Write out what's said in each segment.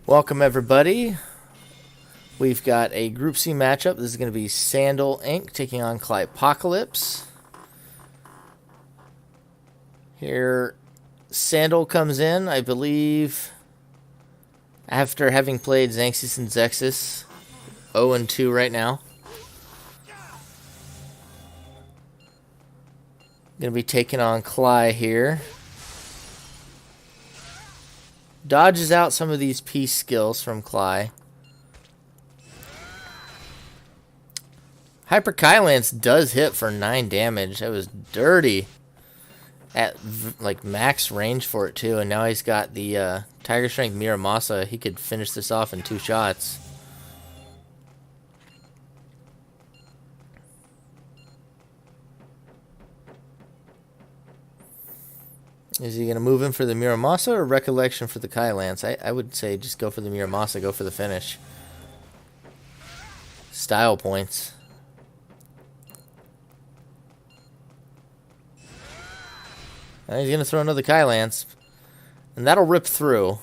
Welcome everybody. We've got a Group C matchup. This is going to be Sandal Inc. taking on Clypocalypse. Here, Sandal comes in, I believe, after having played Xanxus and Zexus. 0-2 right now. Going to be taking on Cly here. Dodges out some of these peace skills from Cly. Hyperkylance does hit for 9 damage. That was dirty. At like max range for it too. And now he's got the Tiger Strength Miramasa. He could finish this off in 2 shots. Is he going to move in for the Miramasa or Recollection for the Kylance? I would say just go for the Miramasa, go for the finish. Style points. Now he's going to throw another Kylance. And that'll rip through.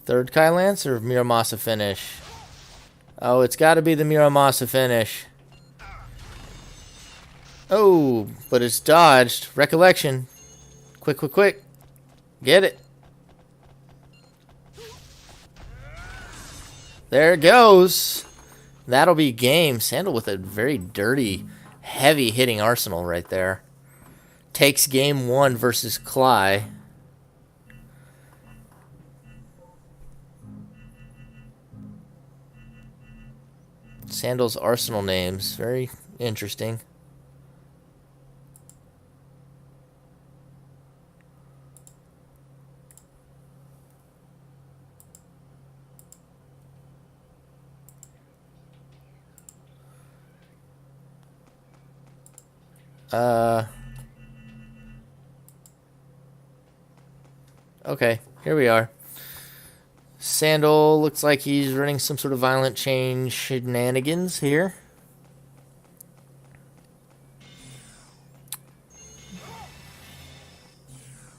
Third Kylance or Miramasa finish? Oh, it's got to be the Miramasa finish. Oh, but it's dodged. Recollection. Quick, quick, quick. Get it. There it goes. That'll be game. Sandal with a very dirty, heavy hitting arsenal right there. Takes game 1 versus Cly. Sandal's arsenal names. Very interesting. Okay, here we are. Sandal looks like he's running some sort of violent change shenanigans here.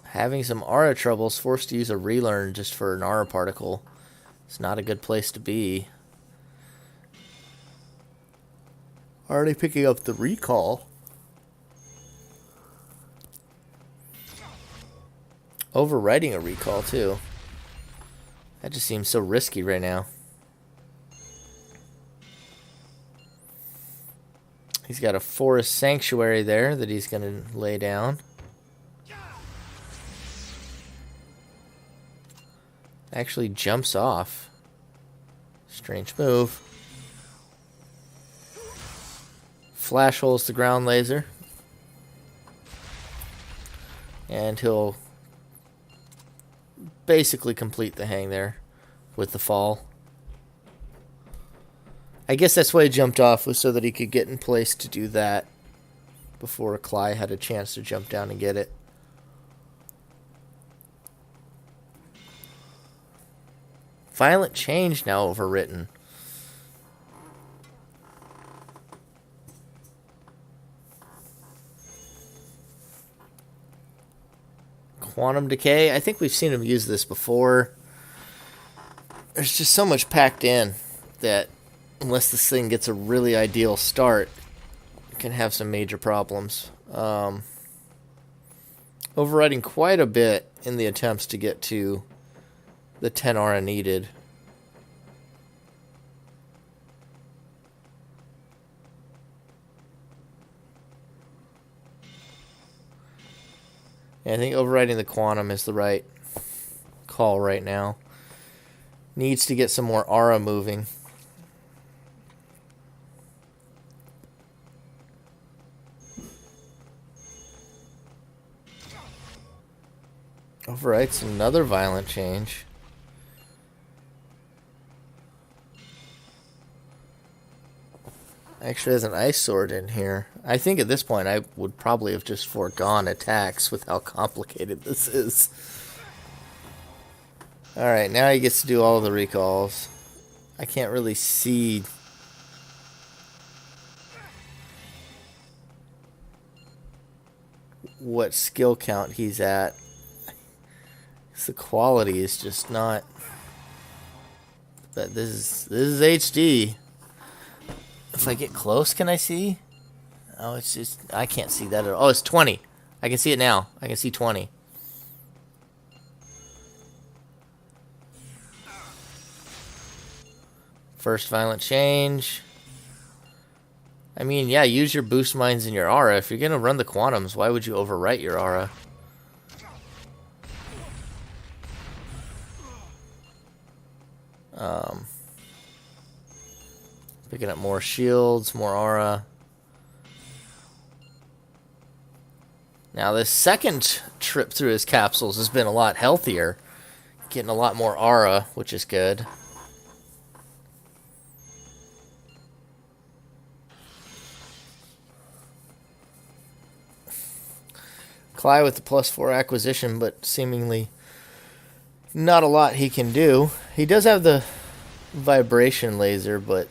Having some aura troubles, forced to use a relearn just for an aura particle. It's not a good place to be. Already picking up the recall. Overriding a recall too. That just seems so risky right now. He's got a forest sanctuary there that he's going to lay down. Actually jumps off. Strange move. Flash holes the ground laser. And he'll basically complete the hang there with the fall. I guess that's why he jumped off, was so that he could get in place to do that before Cly had a chance to jump down and get it. Violent change now overwritten. Quantum Decay. I think we've seen him use this before. There's just so much packed in that unless this thing gets a really ideal start, it can have some major problems. Overriding quite a bit in the attempts to get to the 10 aura needed. I think overriding the quantum is the right call right now. Needs to get some more aura moving. Overwrites another violent change. Actually has an ice sword in here. I think at this point I would probably have just foregone attacks with how complicated this is. Alright, now he gets to do all the recalls. I can't really see what skill count he's at. The quality is just not. But this is HD. If I get close, can I see? Oh, it's just I can't see that at all. Oh, it's 20. I can see it now. I can see 20. First violent change. I mean, yeah, use your boost mines and your aura. If you're gonna run the quantums, why would you overwrite your aura? Picking up more shields, more aura. Now this second trip through his capsules has been a lot healthier. Getting a lot more aura, which is good. Cly with the +4 acquisition, but seemingly not a lot he can do. He does have the vibration laser, but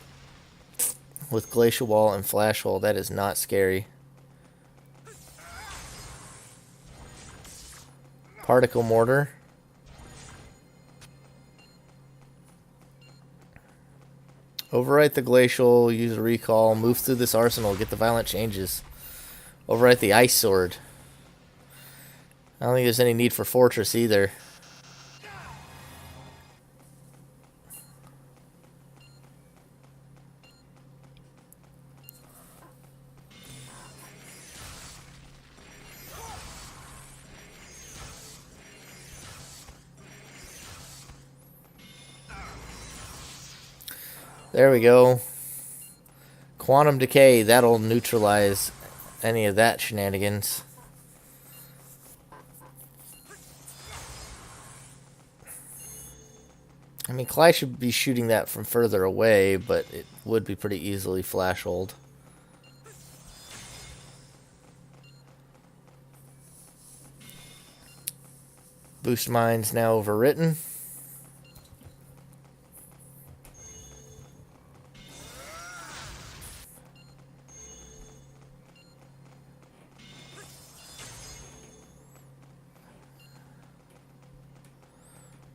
with Glacial Wall and Flash Hole, that is not scary. Particle Mortar. Overwrite the Glacial, use a recall, move through this arsenal, get the violent changes. Overwrite the Ice Sword. I don't think there's any need for Fortress either. There we go. Quantum Decay, that'll neutralize any of that shenanigans. I mean, Cly should be shooting that from further away, but it would be pretty easily flash-holed. Boost mines now overwritten.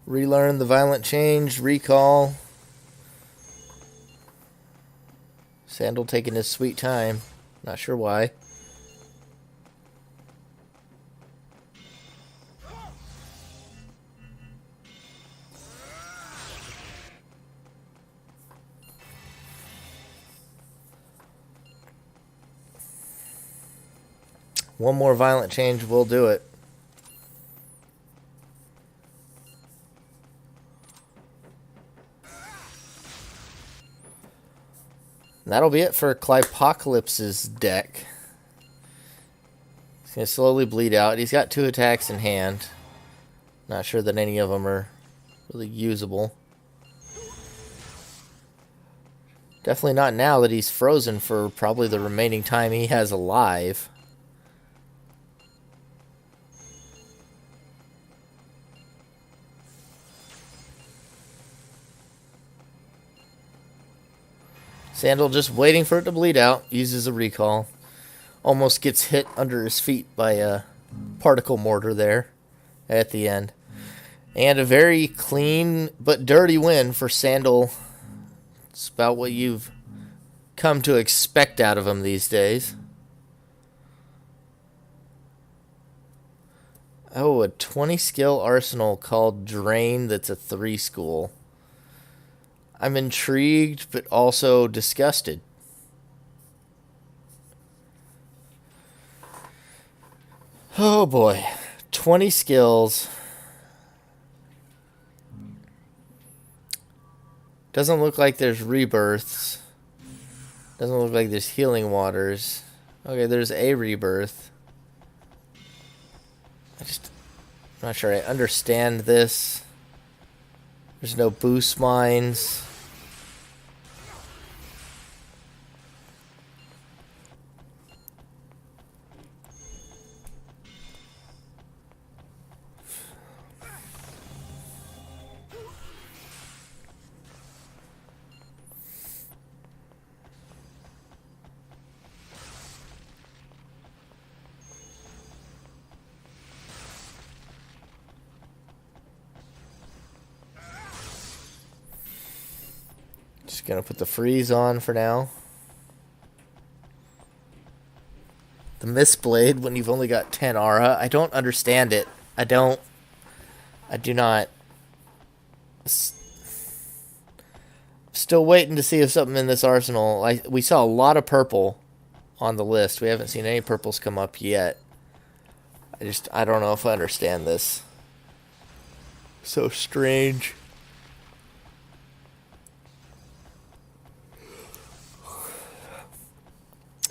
Relearn the violent change, recall. Sandal taking his sweet time. Not sure why. One more violent change will do it. And that'll be it for Clypocalypse's deck. He's going to slowly bleed out. He's got 2 attacks in hand. Not sure that any of them are really usable. Definitely not now that he's frozen for probably the remaining time he has alive. Sandal just waiting for it to bleed out. Uses a recall. Almost gets hit under his feet by a particle mortar there at the end. And a very clean but dirty win for Sandal. It's about what you've come to expect out of him these days. Oh, a 20 skill arsenal called Drain that's a 3 school. I'm intrigued, but also disgusted. Oh boy. 20 skills. Doesn't look like there's rebirths. Doesn't look like there's healing waters. Okay, there's a rebirth. I'm not sure I understand this. There's no boost mines. Just gonna put the freeze on for now. The Mistblade when you've only got 10 aura. I don't understand it. I do not. Still waiting to see if something in this arsenal. We saw a lot of purple on the list. We haven't seen any purples come up yet. I don't know if I understand this. So strange.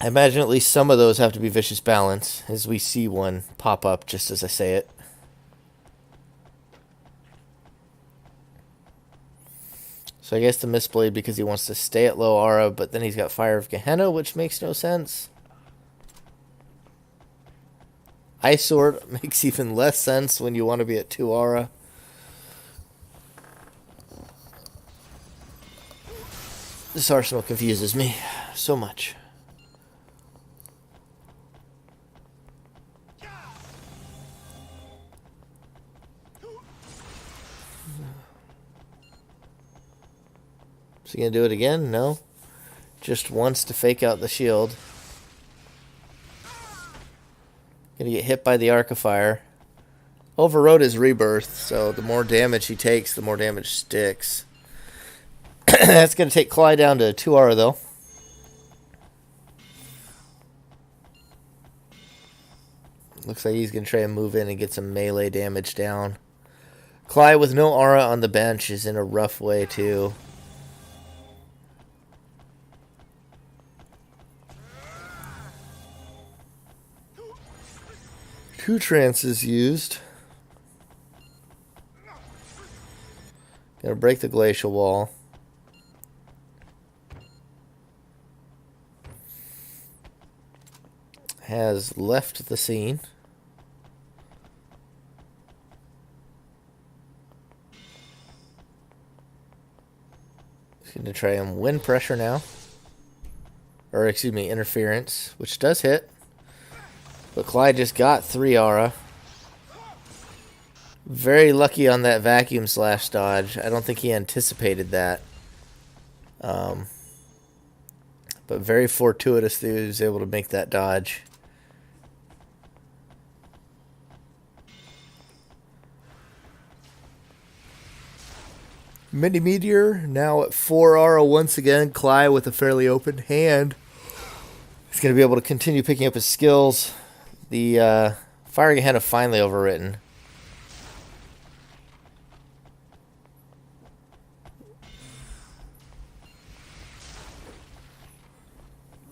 I imagine at least some of those have to be Vicious Balance, as we see one pop up just as I say it. So I guess the Mistblade because he wants to stay at low aura, but then he's got Fire of Gehenna, which makes no sense. Ice Sword makes even less sense when you want to be at 2 aura. This arsenal confuses me so much. Is he going to do it again? No. Just wants to fake out the shield. Going to get hit by the Arc of Fire. Overrode his Rebirth, so the more damage he takes, the more damage sticks. That's going to take Cly down to 2 aura, though. Looks like he's going to try and move in and get some melee damage down. Cly with no aura on the bench is in a rough way, too. Two trances used. Gonna break the glacial wall. Has left the scene. He's gonna try and win pressure now. Or excuse me, interference, which does hit. But Clyde just got 3 aura. Very lucky on that vacuum slash dodge. I don't think he anticipated that. But very fortuitous that he was able to make that dodge. Mini Meteor now at 4 aura once again. Clyde with a fairly open hand. He's going to be able to continue picking up his skills. The Fire Gehenna finally overwritten.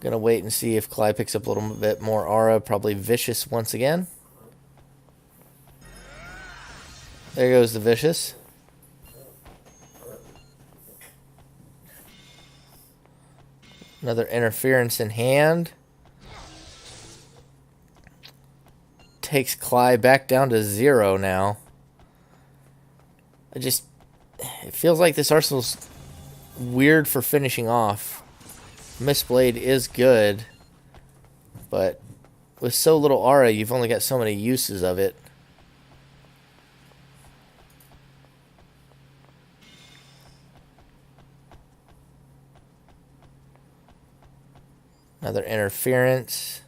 Gonna wait and see if Clyde picks up a little bit more aura. Probably Vicious once again. There goes the Vicious. Another interference in hand. Takes Clyde back down to 0 now. It feels like this arsenal's weird for finishing off. Mistblade is good, but with so little aura, you've only got so many uses of it. Another interference.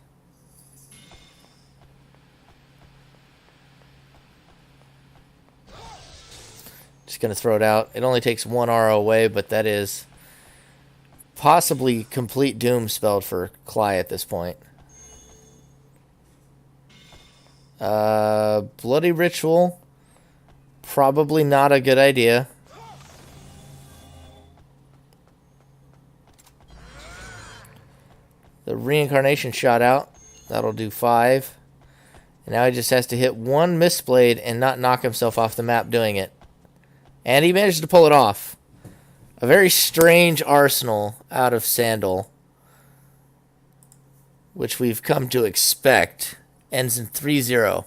Just going to throw it out. It only takes 1 aura away, but that is possibly complete doom spelled for Cly at this point. Bloody Ritual. Probably not a good idea. The Reincarnation shot out. That'll do 5. And now he just has to hit 1 Mistblade and not knock himself off the map doing it. And he managed to pull it off. A very strange arsenal out of Sandal, which we've come to expect, ends in 3-0.